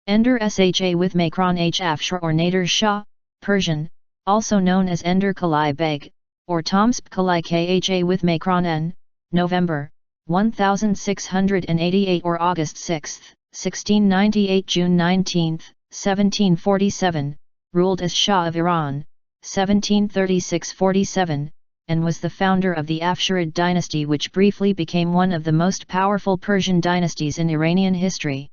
Nader Shah with Mihmandust H. Afshar or Nader Shah, Persian, also known as Nader Qoli Beg, or Tahmāsp Qoli Khān with Mihmandust, November, 1688 or August 6, 1698 June 19, 1747, ruled as Shah of Iran, 1736–47, and was the founder of the Afsharid dynasty, which briefly became one of the most powerful Persian dynasties in Iranian history.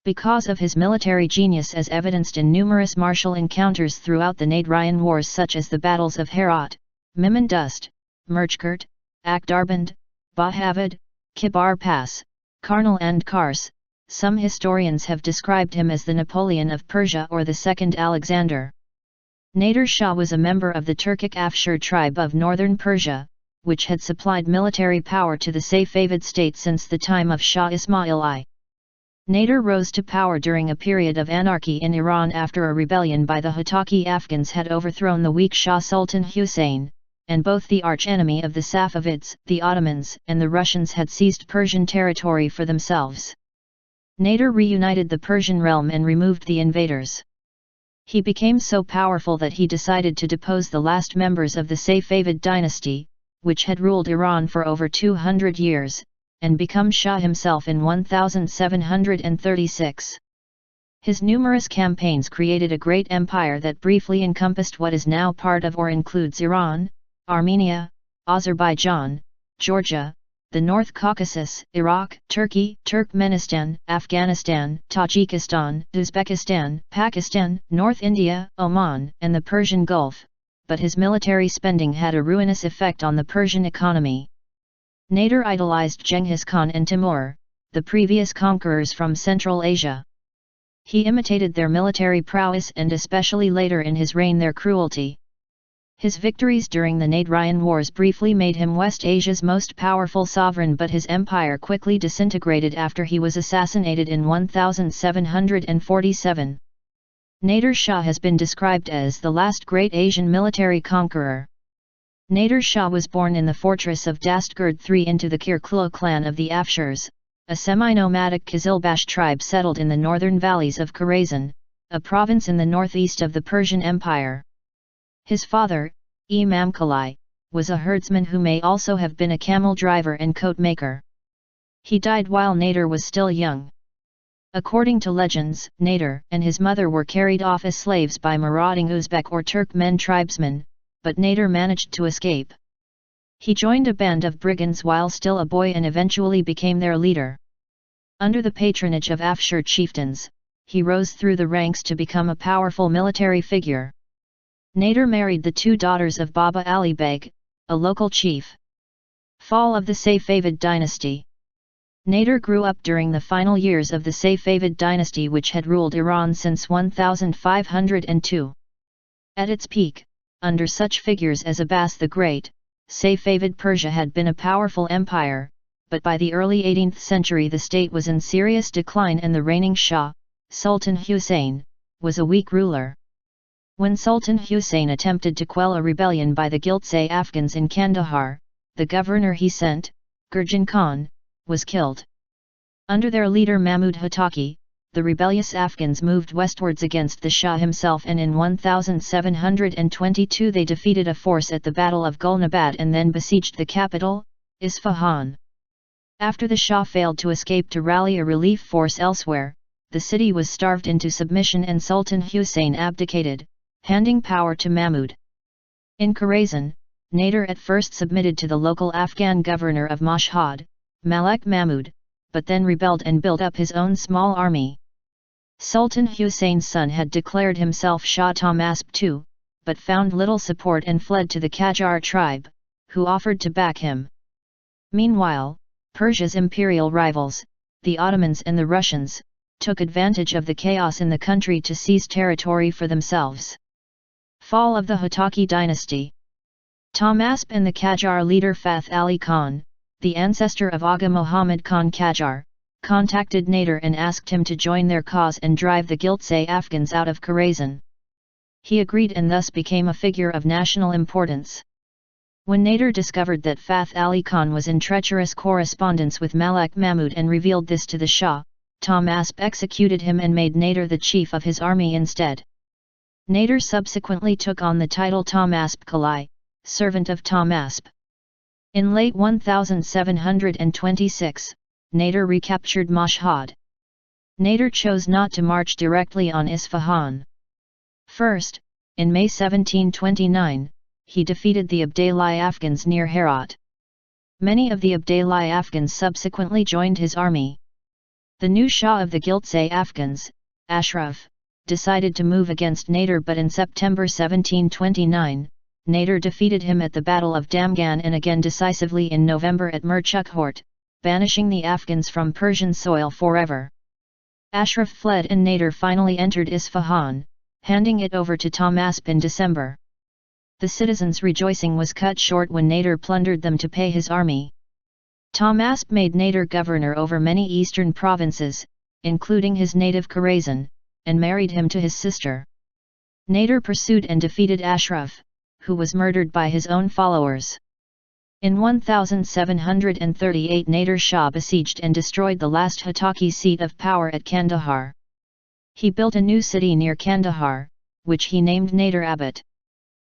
Because of his military genius as evidenced in numerous martial encounters throughout the Naderian Wars such as the battles of Herat, Mihmandust, Murche-Khort, Agh-Darband, Baghavard, Kheibar Pass, Karnal Kars, some historians have described him as the Napoleon of Persia or the Second Alexander. Nader Shah was a member of the Turkic Afshar tribe of northern Persia, which had supplied military power to the Safavid state since the time of Shah Ismail I. Nader rose to power during a period of anarchy in Iran after a rebellion by the Hotaki Afghans had overthrown the weak Shah Sultan Hussein, and both the arch-enemy of the Safavids, the Ottomans, and the Russians had seized Persian territory for themselves. Nader reunited the Persian realm and removed the invaders. He became so powerful that he decided to depose the last members of the Safavid dynasty, which had ruled Iran for over 200 years, and become Shah himself in 1736. His numerous campaigns created a great empire that briefly encompassed what is now part of or includes Iran, Armenia, Azerbaijan, Georgia, the North Caucasus, Iraq, Turkey, Turkmenistan, Afghanistan, Tajikistan, Uzbekistan, Pakistan, North India, Oman, and the Persian Gulf, but his military spending had a ruinous effect on the Persian economy. Nader idolized Genghis Khan and Timur, the previous conquerors from Central Asia. He imitated their military prowess and especially later in his reign their cruelty. His victories during the Naderian Wars briefly made him West Asia's most powerful sovereign, but his empire quickly disintegrated after he was assassinated in 1747. Nader Shah has been described as the last great Asian military conqueror. Nader Shah was born in the fortress of Dastgird III into the Kirklo clan of the Afshars, a semi-nomadic Qizilbash tribe settled in the northern valleys of Khorasan, a province in the northeast of the Persian Empire. His father, Imam Qoli, was a herdsman who may also have been a camel driver and coat maker. He died while Nader was still young. According to legends, Nader and his mother were carried off as slaves by marauding Uzbek or Turkmen tribesmen, but Nader managed to escape. He joined a band of brigands while still a boy and eventually became their leader. Under the patronage of Afshar chieftains, he rose through the ranks to become a powerful military figure. Nader married the two daughters of Baba Ali Beg, a local chief. Fall of the Safavid dynasty. Nader grew up during the final years of the Safavid dynasty, which had ruled Iran since 1502. At its peak, under such figures as Abbas the Great, Safavid Persia had been a powerful empire, but by the early 18th century the state was in serious decline and the reigning Shah, Sultan Hussein, was a weak ruler. When Sultan Hussein attempted to quell a rebellion by the Giltse Afghans in Kandahar, the governor he sent, Gurjan Khan, was killed. Under their leader Mahmud Hotaki, the rebellious Afghans moved westwards against the Shah himself, and in 1722 they defeated a force at the Battle of Gulnabad and then besieged the capital, Isfahan. After the Shah failed to escape to rally a relief force elsewhere, the city was starved into submission and Sultan Hussein abdicated, handing power to Mahmud. In Khorasan, Nader at first submitted to the local Afghan governor of Mashhad, Malik Mahmud, but then rebelled and built up his own small army. Sultan Hussein's son had declared himself Shah Tahmāsp II, but found little support and fled to the Qajar tribe, who offered to back him. Meanwhile, Persia's imperial rivals, the Ottomans and the Russians, took advantage of the chaos in the country to seize territory for themselves. Fall of the Hotaki dynasty. Tahmāsp and the Qajar leader Fath Ali Khan, the ancestor of Agha Muhammad Khan Qajar, contacted Nader and asked him to join their cause and drive the Giltse Afghans out of Khorasan. He agreed and thus became a figure of national importance. When Nader discovered that Fath Ali Khan was in treacherous correspondence with Malik Mahmud and revealed this to the Shah, Tahmāsp executed him and made Nader the chief of his army instead. Nader subsequently took on the title Tahmāsp Qoli, servant of Tahmāsp. In late 1726, Nader recaptured Mashhad. Nader chose not to march directly on Isfahan. First, in May 1729, he defeated the Abdali Afghans near Herat. Many of the Abdali Afghans subsequently joined his army. The new Shah of the Giltse Afghans, Ashraf, decided to move against Nader, but in September 1729, Nader defeated him at the Battle of Damgan and again decisively in November at Murche-Khort, banishing the Afghans from Persian soil forever. Ashraf fled and Nader finally entered Isfahan, handing it over to Tahmāsp in December. The citizens' rejoicing was cut short when Nader plundered them to pay his army. Tahmāsp made Nader governor over many eastern provinces, including his native Khorasan, and married him to his sister. Nader pursued and defeated Ashraf, who was murdered by his own followers. In 1738 Nader Shah besieged and destroyed the last Hotaki seat of power at Kandahar. He built a new city near Kandahar, which he named Nader-Abad.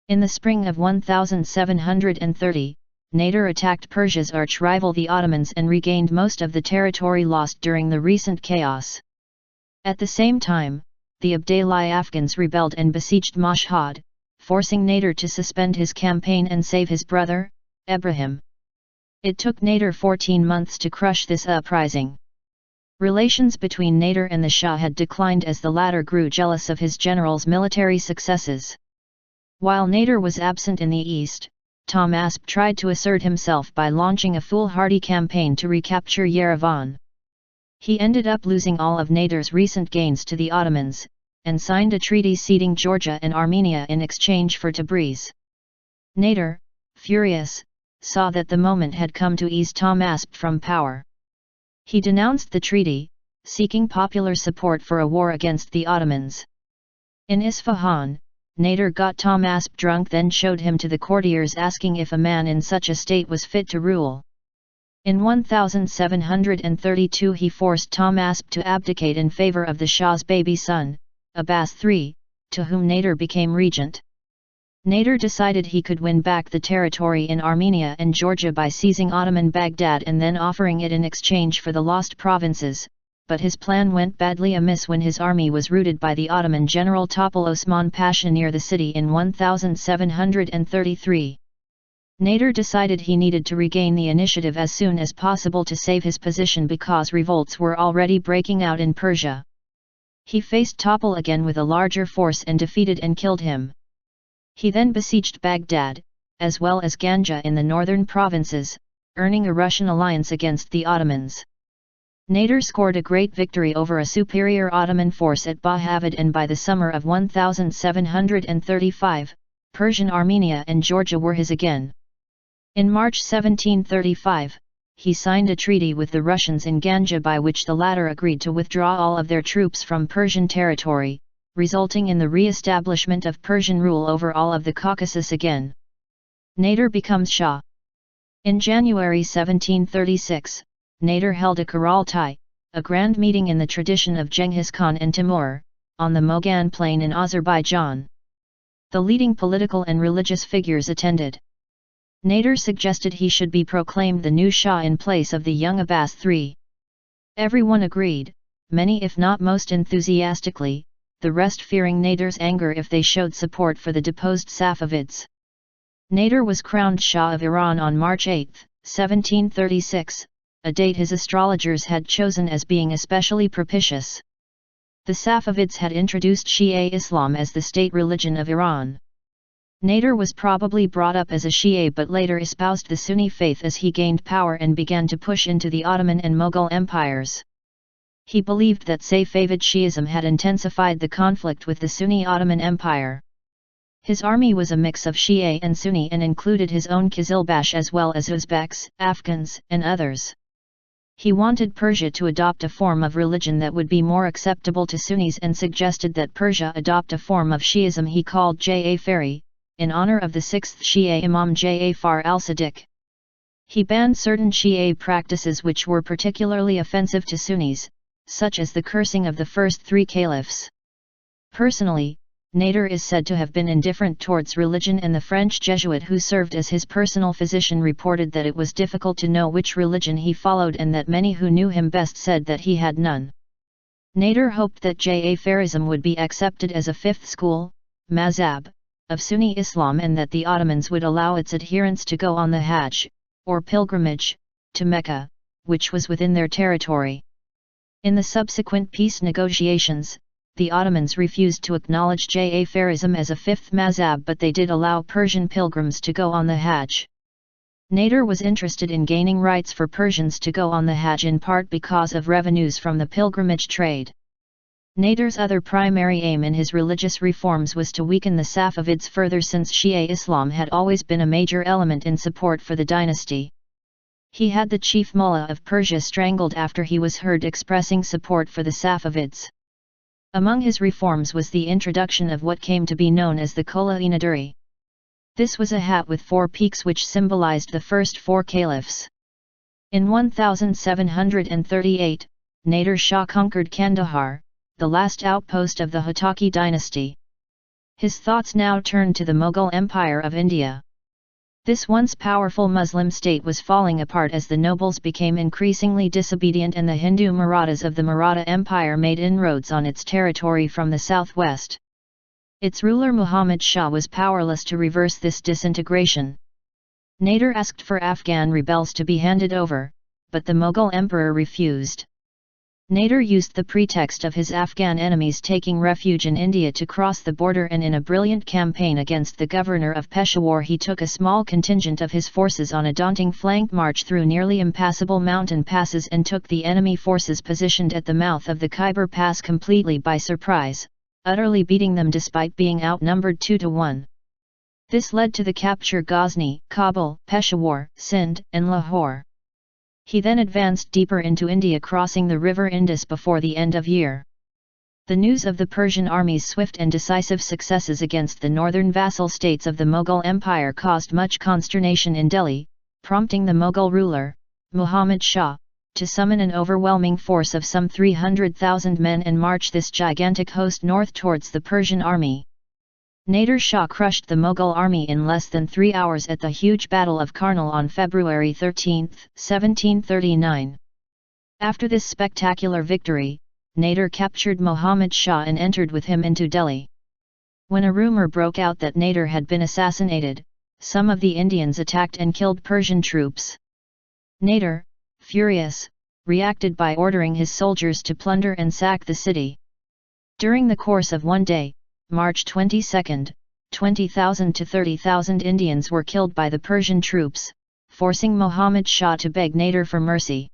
In the spring of 1730, Nader attacked Persia's arch-rival the Ottomans and regained most of the territory lost during the recent chaos. At the same time, the Abdali Afghans rebelled and besieged Mashhad, forcing Nader to suspend his campaign and save his brother, Ibrahim. It took Nader 14 months to crush this uprising. Relations between Nader and the Shah had declined as the latter grew jealous of his general's military successes. While Nader was absent in the east, Tahmāsp tried to assert himself by launching a foolhardy campaign to recapture Yerevan. He ended up losing all of Nader's recent gains to the Ottomans, and signed a treaty ceding Georgia and Armenia in exchange for Tabriz. Nader, furious, saw that the moment had come to ease Tahmāsp from power. He denounced the treaty, seeking popular support for a war against the Ottomans. In Isfahan, Nader got Tahmāsp drunk, then showed him to the courtiers asking if a man in such a state was fit to rule. In 1732 he forced Tahmāsp to abdicate in favor of the Shah's baby son, Abbas III, to whom Nader became regent. Nader decided he could win back the territory in Armenia and Georgia by seizing Ottoman Baghdad and then offering it in exchange for the lost provinces, but his plan went badly amiss when his army was routed by the Ottoman general Topal Osman Pasha near the city in 1733. Nader decided he needed to regain the initiative as soon as possible to save his position because revolts were already breaking out in Persia. He faced Topal again with a larger force and defeated and killed him. He then besieged Baghdad, as well as Ganja in the northern provinces, earning a Russian alliance against the Ottomans. Nader scored a great victory over a superior Ottoman force at Baghavard, and by the summer of 1735, Persian Armenia and Georgia were his again. In March 1735, he signed a treaty with the Russians in Ganja by which the latter agreed to withdraw all of their troops from Persian territory, resulting in the re-establishment of Persian rule over all of the Caucasus again. Nader becomes Shah. In January 1736, Nader held a Kurultai, a grand meeting in the tradition of Genghis Khan and Timur, on the Mogan plain in Azerbaijan. The leading political and religious figures attended. Nader suggested he should be proclaimed the new Shah in place of the young Abbas III. Everyone agreed, many if not most enthusiastically, the rest fearing Nader's anger if they showed support for the deposed Safavids. Nader was crowned Shah of Iran on March 8, 1736, a date his astrologers had chosen as being especially propitious. The Safavids had introduced Shia Islam as the state religion of Iran. Nader was probably brought up as a Shia but later espoused the Sunni faith as he gained power and began to push into the Ottoman and Mughal empires. He believed that Safavid Shi'ism had intensified the conflict with the Sunni Ottoman Empire. His army was a mix of Shia and Sunni and included his own Qizilbash as well as Uzbeks, Afghans, and others. He wanted Persia to adopt a form of religion that would be more acceptable to Sunnis and suggested that Persia adopt a form of Shi'ism he called Ja'afari, in honor of the sixth Shia Imam Ja'afar al-Sadiq. He banned certain Shia practices which were particularly offensive to Sunnis, such as the cursing of the first three caliphs. Personally, Nader is said to have been indifferent towards religion, and the French Jesuit who served as his personal physician reported that it was difficult to know which religion he followed, and that many who knew him best said that he had none. Nader hoped that Ja'farism would be accepted as a fifth school, mazhab, of Sunni Islam, and that the Ottomans would allow its adherents to go on the Hajj, or pilgrimage, to Mecca, which was within their territory. In the subsequent peace negotiations, the Ottomans refused to acknowledge Ja'farism as a fifth mazhab, but they did allow Persian pilgrims to go on the Hajj. Nader was interested in gaining rights for Persians to go on the Hajj in part because of revenues from the pilgrimage trade. Nader's other primary aim in his religious reforms was to weaken the Safavids further, since Shia Islam had always been a major element in support for the dynasty. He had the chief mullah of Persia strangled after he was heard expressing support for the Safavids. Among his reforms was the introduction of what came to be known as the Qoli. This was a hat with 4 peaks which symbolized the first 4 caliphs. In 1738, Nader Shah conquered Kandahar, the last outpost of the Hotaki dynasty. His thoughts now turned to the Mughal Empire of India. This once powerful Muslim state was falling apart as the nobles became increasingly disobedient, and the Hindu Marathas of the Maratha Empire made inroads on its territory from the southwest. Its ruler Muhammad Shah was powerless to reverse this disintegration. Nader asked for Afghan rebels to be handed over, but the Mughal emperor refused. Nader used the pretext of his Afghan enemies taking refuge in India to cross the border, and in a brilliant campaign against the governor of Peshawar he took a small contingent of his forces on a daunting flank march through nearly impassable mountain passes and took the enemy forces positioned at the mouth of the Kheibar Pass completely by surprise, utterly beating them despite being outnumbered 2-1. This led to the capture of Ghazni, Kabul, Peshawar, Sindh, and Lahore. He then advanced deeper into India, crossing the river Indus before the end of year. The news of the Persian army's swift and decisive successes against the northern vassal states of the Mughal Empire caused much consternation in Delhi, prompting the Mughal ruler, Muhammad Shah, to summon an overwhelming force of some 300,000 men and march this gigantic host north towards the Persian army. Nader Shah crushed the Mughal army in less than 3 hours at the huge Battle of Karnal on February 13, 1739. After this spectacular victory, Nader captured Muhammad Shah and entered with him into Delhi. When a rumor broke out that Nader had been assassinated, some of the Indians attacked and killed Persian troops. Nader, furious, reacted by ordering his soldiers to plunder and sack the city. During the course of one day, March 22, 20,000 to 30,000 Indians were killed by the Persian troops, forcing Muhammad Shah to beg Nader for mercy.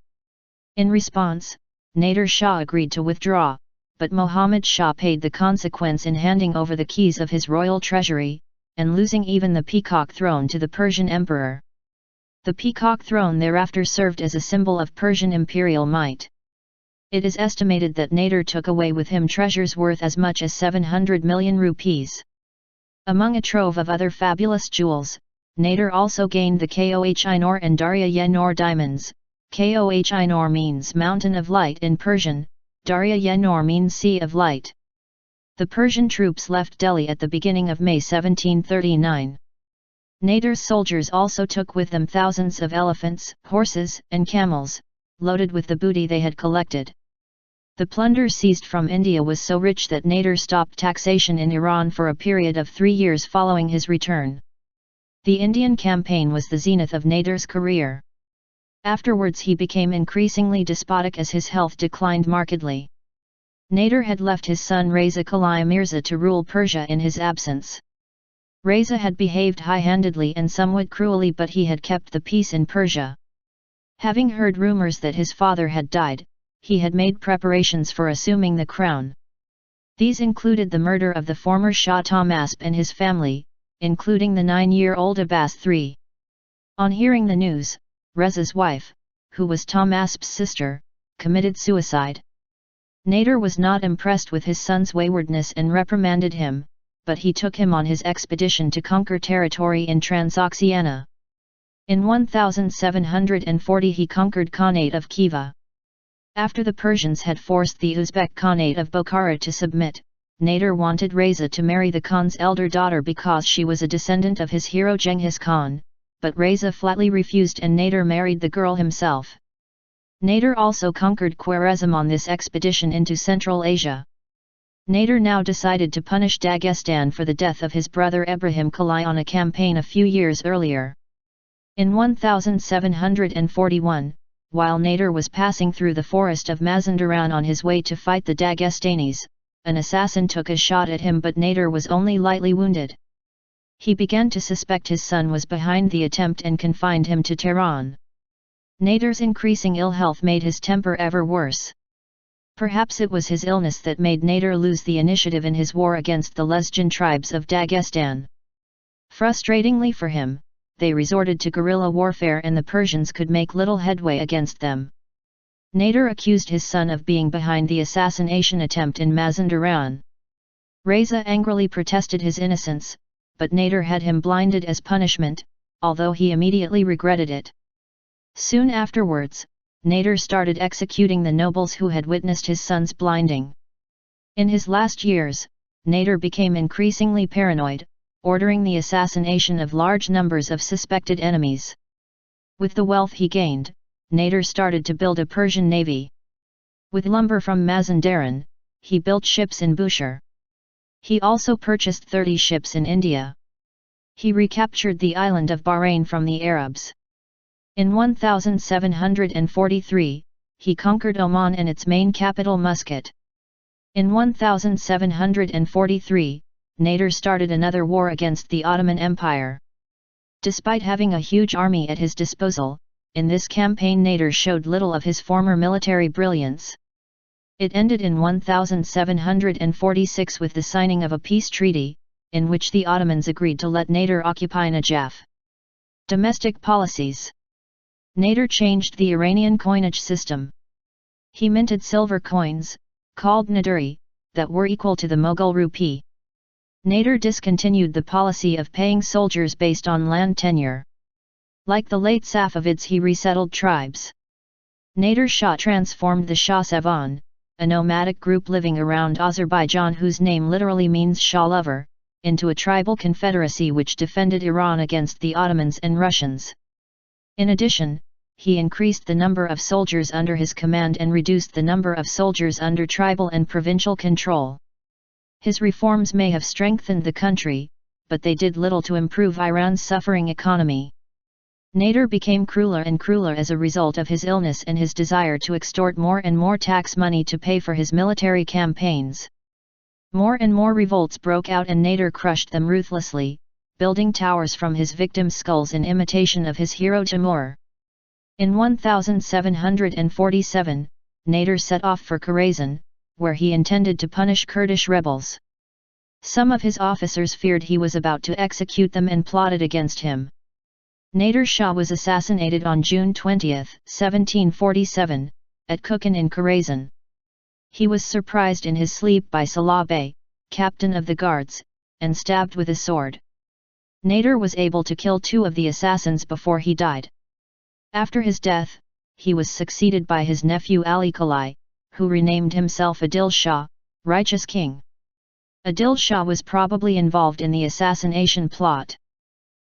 In response, Nader Shah agreed to withdraw, but Muhammad Shah paid the consequence in handing over the keys of his royal treasury, and losing even the peacock throne to the Persian emperor. The peacock throne thereafter served as a symbol of Persian imperial might. It is estimated that Nader took away with him treasures worth as much as 700 million rupees. Among a trove of other fabulous jewels, Nader also gained the Koh-i-Noor and Darya-e-Noor diamonds. Koh-i-Noor means mountain of light in Persian, Darya-e-Noor means sea of light. The Persian troops left Delhi at the beginning of May 1739. Nader's soldiers also took with them thousands of elephants, horses, and camels, loaded with the booty they had collected. The plunder seized from India was so rich that Nader stopped taxation in Iran for a period of 3 years following his return. The Indian campaign was the zenith of Nader's career. Afterwards he became increasingly despotic as his health declined markedly. Nader had left his son Reza Qali Mirza to rule Persia in his absence. Reza had behaved high-handedly and somewhat cruelly, but he had kept the peace in Persia. Having heard rumors that his father had died, he had made preparations for assuming the crown. These included the murder of the former Shah Tahmāsp and his family, including the 9-year-old Abbas III. On hearing the news, Reza's wife, who was Tahmāsp's sister, committed suicide. Nader was not impressed with his son's waywardness and reprimanded him, but he took him on his expedition to conquer territory in Transoxiana. In 1740 he conquered Khanate of Khiva. After the Persians had forced the Uzbek Khanate of Bokhara to submit, Nader wanted Reza to marry the Khan's elder daughter because she was a descendant of his hero Genghis Khan, but Reza flatly refused and Nader married the girl himself. Nader also conquered Khwarezm on this expedition into Central Asia. Nader now decided to punish Dagestan for the death of his brother Ibrahim Qali on a campaign a few years earlier. In 1741, while Nader was passing through the forest of Mazandaran on his way to fight the Dagestanis, an assassin took a shot at him but Nader was only lightly wounded. He began to suspect his son was behind the attempt and confined him to Tehran. Nader's increasing ill health made his temper ever worse. Perhaps it was his illness that made Nader lose the initiative in his war against the Lezgin tribes of Dagestan. Frustratingly for him, they resorted to guerrilla warfare and the Persians could make little headway against them. Nader accused his son of being behind the assassination attempt in Mazandaran. Reza angrily protested his innocence, but Nader had him blinded as punishment, although he immediately regretted it. Soon afterwards, Nader started executing the nobles who had witnessed his son's blinding. In his last years, Nader became increasingly paranoid, ordering the assassination of large numbers of suspected enemies. With the wealth he gained, Nader started to build a Persian navy. With lumber from Mazandaran, he built ships in Bushehr. He also purchased 30 ships in India. He recaptured the island of Bahrain from the Arabs. In 1743, he conquered Oman and its main capital Muscat. In 1743, Nader started another war against the Ottoman Empire. Despite having a huge army at his disposal, in this campaign Nader showed little of his former military brilliance. It ended in 1746 with the signing of a peace treaty, in which the Ottomans agreed to let Nader occupy Najaf. Domestic policies. Nader changed the Iranian coinage system. He minted silver coins, called Nadiri, that were equal to the Mughal rupee. Nader discontinued the policy of paying soldiers based on land tenure. Like the late Safavids, he resettled tribes. Nader Shah transformed the Shah Sevan, a nomadic group living around Azerbaijan whose name literally means Shah lover, into a tribal confederacy which defended Iran against the Ottomans and Russians. In addition, he increased the number of soldiers under his command and reduced the number of soldiers under tribal and provincial control. His reforms may have strengthened the country, but they did little to improve Iran's suffering economy. Nader became crueler and crueler as a result of his illness and his desire to extort more and more tax money to pay for his military campaigns. More and more revolts broke out and Nader crushed them ruthlessly, building towers from his victims' skulls in imitation of his hero Timur. In 1747, Nader set off for Khorasan, where he intended to punish Kurdish rebels. Some of his officers feared he was about to execute them and plotted against him. Nader Shah was assassinated on June 20, 1747, at Kukan in Khorasan. He was surprised in his sleep by Salah Bey, captain of the guards, and stabbed with a sword. Nader was able to kill 2 of the assassins before he died. After his death, he was succeeded by his nephew Ali Qoli, who renamed himself Adil Shah, righteous king. Adil Shah was probably involved in the assassination plot.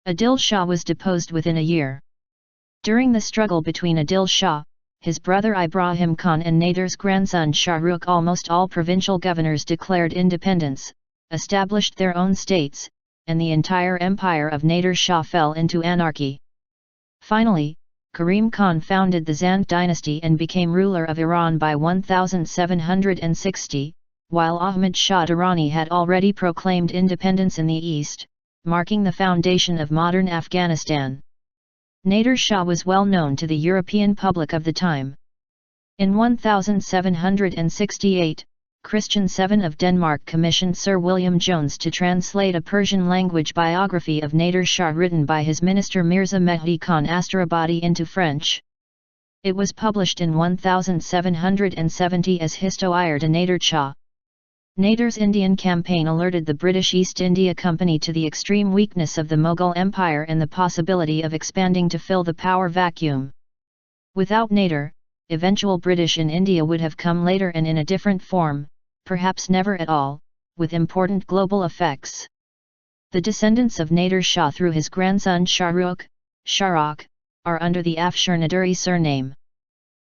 Adil Shah was deposed within a year. During the struggle between Adil Shah, his brother Ibrahim Khan and Nader's grandson Shahrukh, almost all provincial governors declared independence, established their own states, and the entire empire of Nader Shah fell into anarchy. Finally, Karim Khan founded the Zand dynasty and became ruler of Iran by 1760, while Ahmad Shah Durrani had already proclaimed independence in the east, marking the foundation of modern Afghanistan. Nader Shah was well known to the European public of the time. In 1768, Christian VII of Denmark commissioned Sir William Jones to translate a Persian-language biography of Nader Shah written by his minister Mirza Mehdi Khan Asterabadi into French. It was published in 1770 as Histoire de Nader Shah. Nader's Indian campaign alerted the British East India Company to the extreme weakness of the Mughal Empire and the possibility of expanding to fill the power vacuum. Without Nader, eventual British in India would have come later and in a different form, perhaps never at all, with important global effects. The descendants of Nader Shah through his grandson Shahrukh, are under the Afshar Naderi surname.